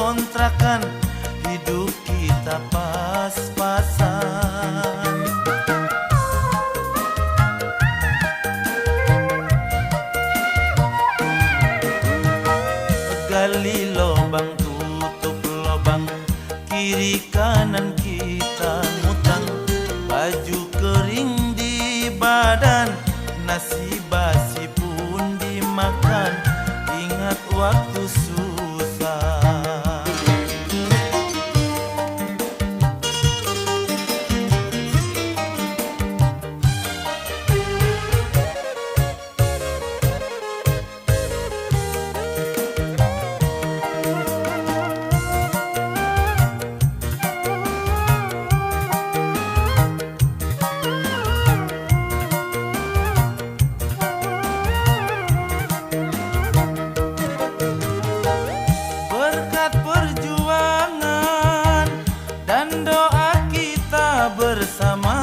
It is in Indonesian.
kontrakan, hidup kita pas-pasan. Gali lobang, tutup lobang, kiri kanan kita ngutang. Baju kering di badan, nasi basi pun dimakan. Ingat waktu susah. Perjuangan dan doa kita bersama,